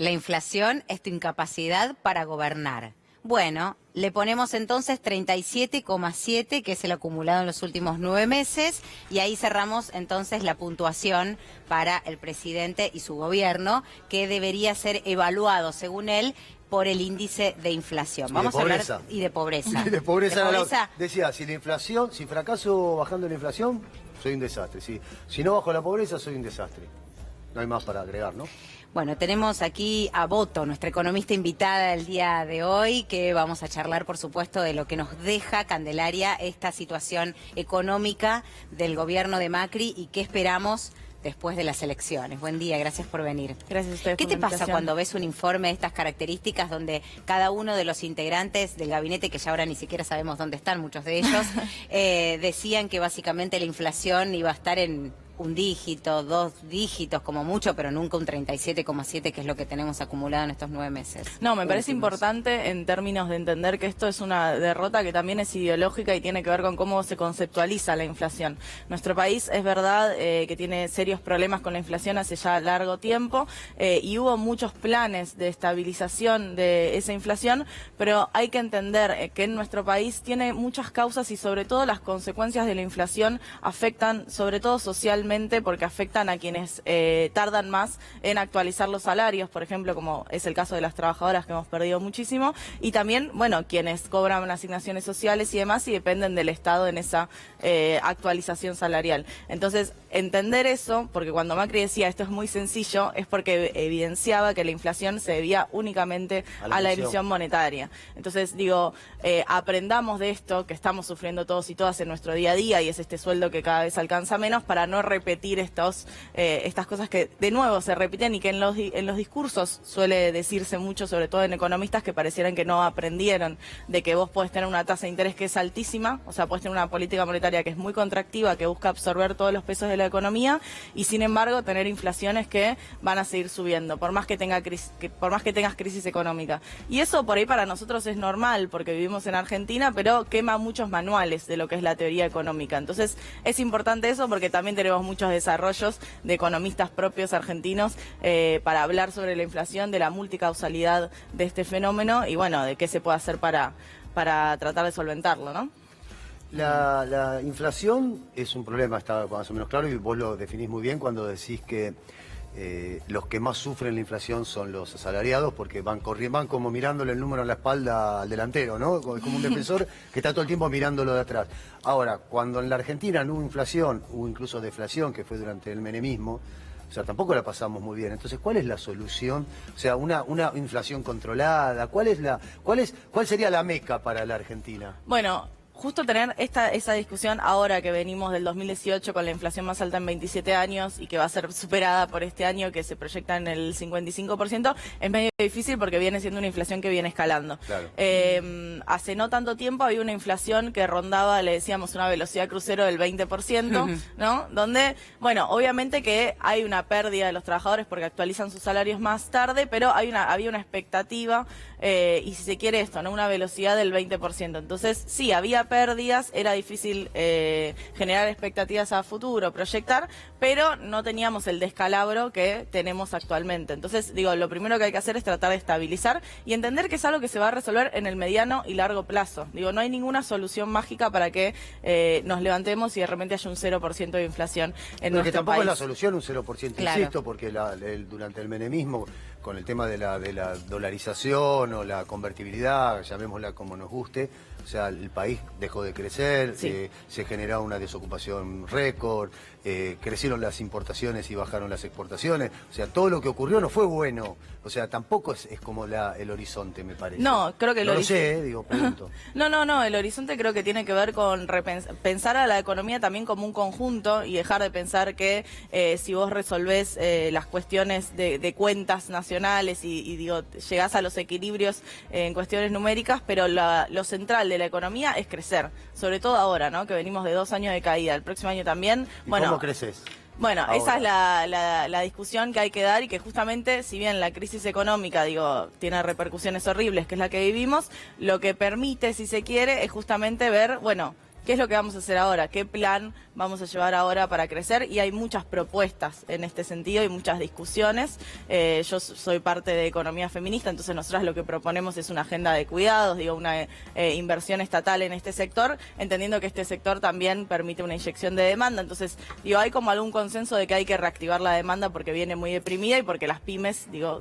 La inflación es tu incapacidad para gobernar. Bueno, le ponemos entonces 37,7, que es el acumulado en los últimos 9 meses, y ahí cerramos entonces la puntuación para el presidente y su gobierno, que debería ser evaluado, según él, por el índice de inflación. Vamos a hablar y de pobreza. De pobreza. Decía, si fracaso bajando la inflación, soy un desastre. Si no bajo la pobreza, soy un desastre. No hay más para agregar, ¿no? Bueno, tenemos aquí a Boto, nuestra economista invitada el día de hoy, que vamos a charlar, por supuesto, de lo que nos deja, Candelaria, esta situación económica del gobierno de Macri y qué esperamos después de las elecciones. Buen día, gracias por venir. Gracias a ustedes. ¿Qué te pasa cuando ves un informe de estas características donde cada uno de los integrantes del gabinete, que ya ahora ni siquiera sabemos dónde están muchos de ellos, decían que básicamente la inflación iba a estar en un dígito, 2 dígitos como mucho, pero nunca un 37,7, que es lo que tenemos acumulado en estos 9 meses? No, me parece importante en términos de entender que esto es una derrota que también es ideológica y tiene que ver con cómo se conceptualiza la inflación. Nuestro país es verdad que tiene serios problemas con la inflación hace ya largo tiempo y hubo muchos planes de estabilización de esa inflación, pero hay que entender que en nuestro país tiene muchas causas y sobre todo las consecuencias de la inflación afectan sobre todo socialmente, porque afectan a quienes tardan más en actualizar los salarios, por ejemplo, como es el caso de las trabajadoras, que hemos perdido muchísimo, y también, bueno, quienes cobran asignaciones sociales y demás y dependen del Estado en esa actualización salarial. Entonces, entender eso, porque cuando Macri decía esto es muy sencillo, es porque evidenciaba que la inflación se debía únicamente a la emisión monetaria. Entonces, digo, aprendamos de esto que estamos sufriendo todos y todas en nuestro día a día, y es este sueldo que cada vez alcanza menos, para no repetir estas cosas que de nuevo se repiten y que en los discursos suele decirse mucho, sobre todo en economistas que parecieran que no aprendieron de que vos podés tener una tasa de interés que es altísima, o sea, podés tener una política monetaria que es muy contractiva, que busca absorber todos los pesos de la economía, y sin embargo tener inflaciones que van a seguir subiendo, por más que tengas crisis económica. Y eso por ahí para nosotros es normal, porque vivimos en Argentina, pero quema muchos manuales de lo que es la teoría económica. Entonces es importante eso, porque también tenemos muchos desarrollos de economistas propios argentinos para hablar sobre la inflación, de la multicausalidad de este fenómeno y bueno, de qué se puede hacer para tratar de solventarlo, ¿no? La inflación es un problema, está más o menos claro, y vos lo definís muy bien cuando decís que los que más sufren la inflación son los asalariados, porque van como mirándole el número en la espalda al delantero, ¿no? Como un defensor que está todo el tiempo mirándolo de atrás. Ahora, cuando en la Argentina no hubo inflación, hubo incluso deflación, que fue durante el menemismo, o sea, tampoco la pasamos muy bien. Entonces, ¿cuál es la solución? O sea, una inflación controlada, ¿cuál sería la meca para la Argentina? Bueno, justo tener esa discusión ahora que venimos del 2018 con la inflación más alta en 27 años y que va a ser superada por este año, que se proyecta en el 55%, es medio difícil porque viene siendo una inflación que viene escalando. Claro. Hace no tanto tiempo había una inflación que rondaba, le decíamos, una velocidad crucero del 20%, ¿no? Donde, bueno, obviamente que hay una pérdida de los trabajadores porque actualizan sus salarios más tarde, pero había una expectativa y si se quiere esto, ¿no? Una velocidad del 20%. Entonces, sí, había pérdidas, era difícil generar expectativas a futuro, proyectar, pero no teníamos el descalabro que tenemos actualmente. Entonces, digo, lo primero que hay que hacer es tratar de estabilizar y entender que es algo que se va a resolver en el mediano y largo plazo. Digo, no hay ninguna solución mágica para que nos levantemos y de repente haya un 0% de inflación en nuestro país. Que tampoco es la solución un 0%, claro. Insisto, porque durante el menemismo, con el tema de la dolarización o la convertibilidad, llamémosla como nos guste, o sea, el país dejó de crecer, sí. Se generó una desocupación récord, crecieron las importaciones y bajaron las exportaciones, o sea, todo lo que ocurrió no fue bueno, o sea, tampoco es como el horizonte, me parece. No, creo que no lo sé, digo, pregunto. No, el horizonte creo que tiene que ver con pensar a la economía también como un conjunto y dejar de pensar que si vos resolvés las cuestiones de cuentas nacionales y digo, llegás a los equilibrios en cuestiones numéricas, pero lo central de la economía es crecer, sobre todo ahora, ¿no? Que venimos de 2 años de caída, el próximo año también. ¿Y bueno, cómo creces? Bueno, ahora, esa es la discusión que hay que dar y que justamente, si bien la crisis económica, digo, tiene repercusiones horribles, que es la que vivimos, lo que permite, si se quiere, es justamente ver, bueno, ¿qué es lo que vamos a hacer ahora? ¿Qué plan vamos a llevar ahora para crecer? Y hay muchas propuestas en este sentido y muchas discusiones. Yo soy parte de Economía Feminista, entonces nosotras lo que proponemos es una agenda de cuidados, digo, una inversión estatal en este sector, entendiendo que este sector también permite una inyección de demanda. Entonces, digo, hay como algún consenso de que hay que reactivar la demanda porque viene muy deprimida y porque las pymes, digo,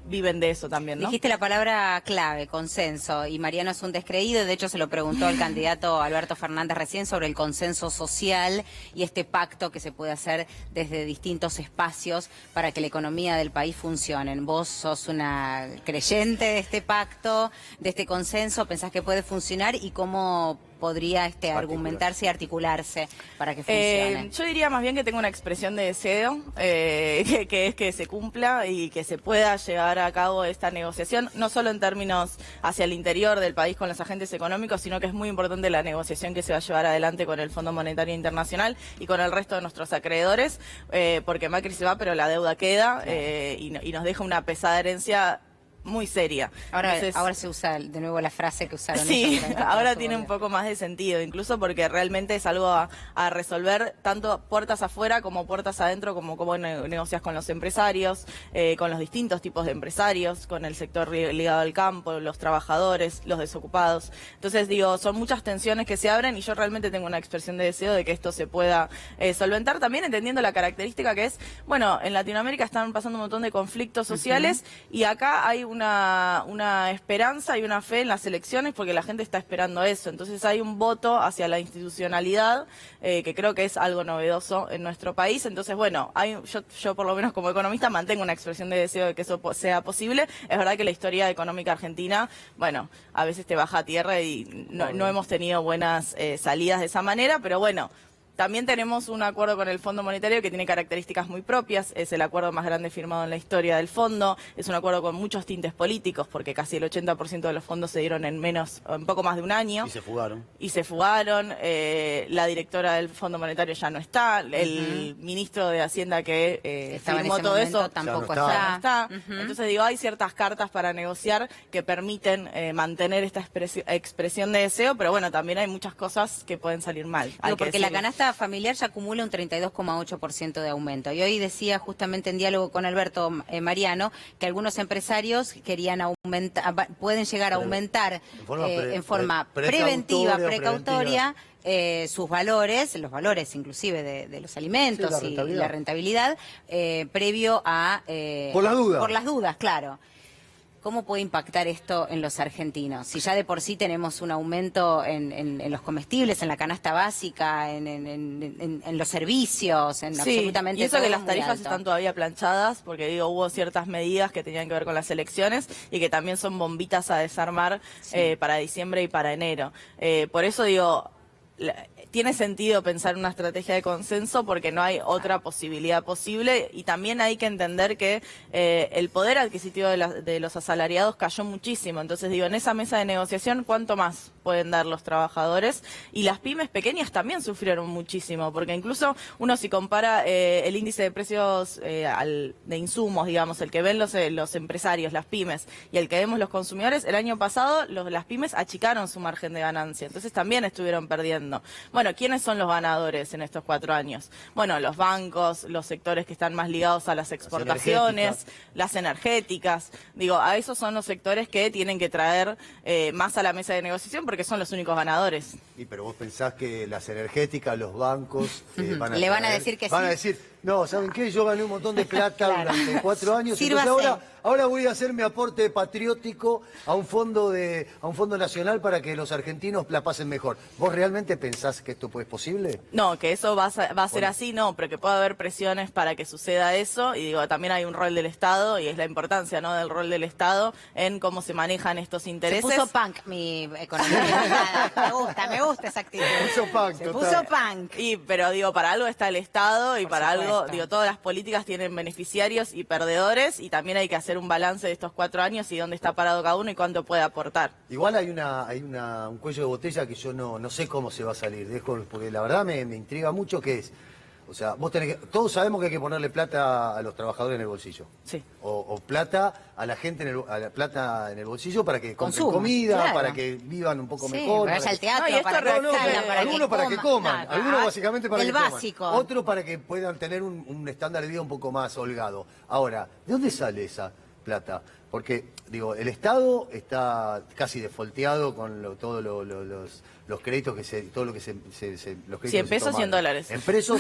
viven de eso también, ¿no? Dijiste la palabra clave, consenso, y Mariano es un descreído, de hecho se lo preguntó el candidato Alberto Fernández recién sobre el consenso social y este pacto que se puede hacer desde distintos espacios para que la economía del país funcione. ¿Vos sos una creyente de este pacto, de este consenso? ¿Pensás que puede funcionar y cómo podría argumentarse y articularse para que funcione? Yo diría más bien que tengo una expresión de deseo, que es que se cumpla y que se pueda llevar a cabo esta negociación, no solo en términos hacia el interior del país con los agentes económicos, sino que es muy importante la negociación que se va a llevar adelante con el Fondo Monetario Internacional y con el resto de nuestros acreedores, porque Macri se va, pero la deuda queda y nos deja una pesada herencia muy seria. Ahora se usa de nuevo la frase que usaron sí, ellos. ahora tiene un poco más de sentido, incluso porque realmente es algo a resolver tanto puertas afuera como puertas adentro, como cómo negocias con los empresarios, con los distintos tipos de empresarios, con el sector ligado al campo, los trabajadores, los desocupados. Entonces, digo, son muchas tensiones que se abren y yo realmente tengo una expresión de deseo de que esto se pueda solventar, también entendiendo la característica que es, bueno, en Latinoamérica están pasando un montón de conflictos sociales y acá hay una esperanza y una fe en las elecciones porque la gente está esperando eso. Entonces hay un voto hacia la institucionalidad que creo que es algo novedoso en nuestro país. Entonces, bueno, yo por lo menos como economista mantengo una expresión de deseo de que eso sea posible. Es verdad que la historia económica argentina, bueno, a veces te baja a tierra y no hemos tenido buenas salidas de esa manera, pero bueno, también tenemos un acuerdo con el Fondo Monetario que tiene características muy propias, es el acuerdo más grande firmado en la historia del fondo, es un acuerdo con muchos tintes políticos, porque casi el 80% de los fondos se dieron en poco más de un año. Y se fugaron. La directora del Fondo Monetario ya no está, el ministro de Hacienda que firmó todo eso tampoco está. Entonces, digo, hay ciertas cartas para negociar que permiten mantener esta expresión de deseo, pero bueno, también hay muchas cosas que pueden salir mal. Porque la canasta familiar ya acumula un 32,8% de aumento. Y hoy decía justamente en diálogo con Alberto Mariano que algunos empresarios querían aumentar, pueden llegar a aumentar en forma preventiva, precautoria, sus valores, los valores inclusive de los alimentos y la rentabilidad, previo a... por las dudas. Por las dudas, claro. ¿Cómo puede impactar esto en los argentinos? Si ya de por sí tenemos un aumento en los comestibles, en la canasta básica, en los servicios, en absolutamente todo. Y eso que las tarifas están todavía planchadas, porque digo, hubo ciertas medidas que tenían que ver con las elecciones y que también son bombitas a desarmar para diciembre y para enero. Por eso digo, tiene sentido pensar una estrategia de consenso porque no hay otra posibilidad posible y también hay que entender que el poder adquisitivo de los asalariados cayó muchísimo. Entonces digo, en esa mesa de negociación, ¿cuánto más pueden dar los trabajadores? Y las pymes pequeñas también sufrieron muchísimo, porque incluso uno si compara el índice de precios de insumos, digamos, el que ven los empresarios, las pymes, y el que vemos los consumidores, el año pasado las pymes achicaron su margen de ganancia, entonces también estuvieron perdiendo. Bueno, ¿quiénes son los ganadores en estos 4 años? Bueno, los bancos, los sectores que están más ligados a las exportaciones, las energéticas. Digo, a esos son los sectores que tienen que traer más a la mesa de negociación porque son los únicos ganadores. Y pero vos pensás que las energéticas, los bancos le van a decir que van a decir, no, ¿saben qué? Yo gané un montón de plata durante 4 años, entonces ahora voy a hacer mi aporte patriótico a un fondo nacional para que los argentinos la pasen mejor. ¿Vos realmente pensás que esto es posible? No, que eso va a ser así, no, pero que pueda haber presiones para que suceda eso. Y digo, también hay un rol del Estado y es la importancia, ¿no?, del rol del Estado en cómo se manejan estos intereses. Se puso punk mi economía. me gusta esa actitud. Se puso punk. Pero digo, para algo está el Estado y para algo, digo, todas las políticas tienen beneficiarios y perdedores y también hay que hacer un balance de estos 4 años y dónde está parado cada uno y cuánto puede aportar. Igual hay un cuello de botella que yo no sé cómo se va a salir, porque la verdad me intriga mucho, que es, O sea, todos sabemos que hay que ponerle plata a los trabajadores en el bolsillo. Sí. O plata a la gente, plata en el bolsillo para que compren Consumo, para claro. para que vivan un poco Sí, mejor. para vaya al teatro, No, y esto para que realmente- salgan, para algunos para que coman, Claro. algunos básicamente para El que coman. básico. Otros para que puedan tener un estándar de vida un poco más holgado. Ahora, ¿de dónde sale esa plata? Porque, digo, el Estado está casi defolteado con todos los créditos todo lo que los créditos Sí, en que se pesos y en tomaron. dólares. En pesos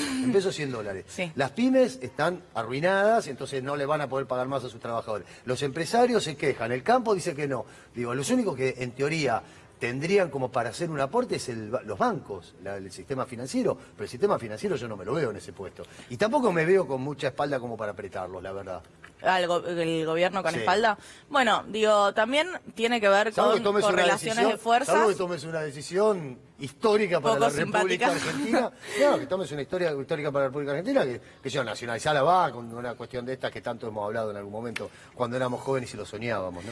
y en dólares. Sí. Las pymes están arruinadas, entonces no le van a poder pagar más a sus trabajadores. Los empresarios se quejan, el campo dice que no. Digo, los únicos que en teoría tendrían como para hacer un aporte es los bancos, el sistema financiero, pero el sistema financiero yo no me lo veo en ese puesto. Y tampoco me veo con mucha espalda como para apretarlos, la verdad. El gobierno con Sí. espalda. Bueno, digo, también tiene que ver Salvo que con tomes una correlaciones decisión, de fuerzas. salvo que tomes una decisión histórica para Poco la República simpática. Argentina. No, que tomes una historia histórica para la República Argentina, que yo nacionalizar la va con una cuestión de estas que tanto hemos hablado en algún momento cuando éramos jóvenes y lo soñábamos, ¿no?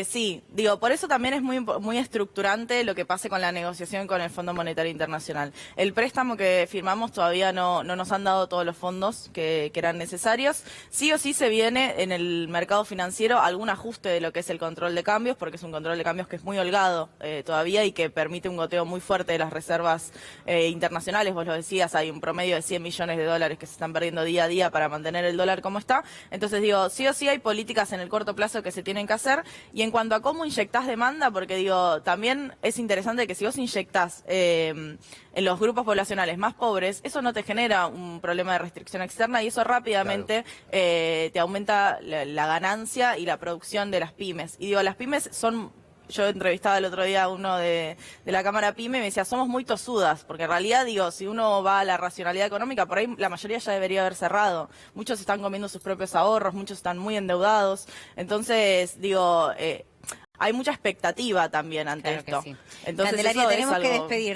Sí, digo, por eso también es muy estructurante lo que pase con la negociación con el Fondo Monetario Internacional. El préstamo que firmamos todavía no nos han dado todos los fondos que eran necesarios. Sí o sí se viene en el mercado financiero algún ajuste de lo que es el control de cambios, porque es un control de cambios que es muy holgado todavía y que permite un goteo muy fuerte de las reservas internacionales. Vos lo decías, hay un promedio de 100 millones de dólares que se están perdiendo día a día para mantener el dólar como está. Entonces digo, sí o sí hay políticas en el corto plazo que se tienen que hacer. Y en cuanto a cómo inyectás demanda, porque digo, también es interesante que si vos inyectás en los grupos poblacionales más pobres, eso no te genera un problema de restricción externa y eso rápidamente te aumenta la ganancia y la producción de las pymes. Y digo, las pymes son... Yo entrevistaba el otro día a uno de la Cámara Pyme y me decía, somos muy tosudas, porque en realidad, digo, si uno va a la racionalidad económica, por ahí la mayoría ya debería haber cerrado. Muchos están comiendo sus propios ahorros, muchos están muy endeudados. Entonces, digo, hay mucha expectativa también ante Claro que esto. sí. Entonces, Candelaria, eso es tenemos que algo... despedir.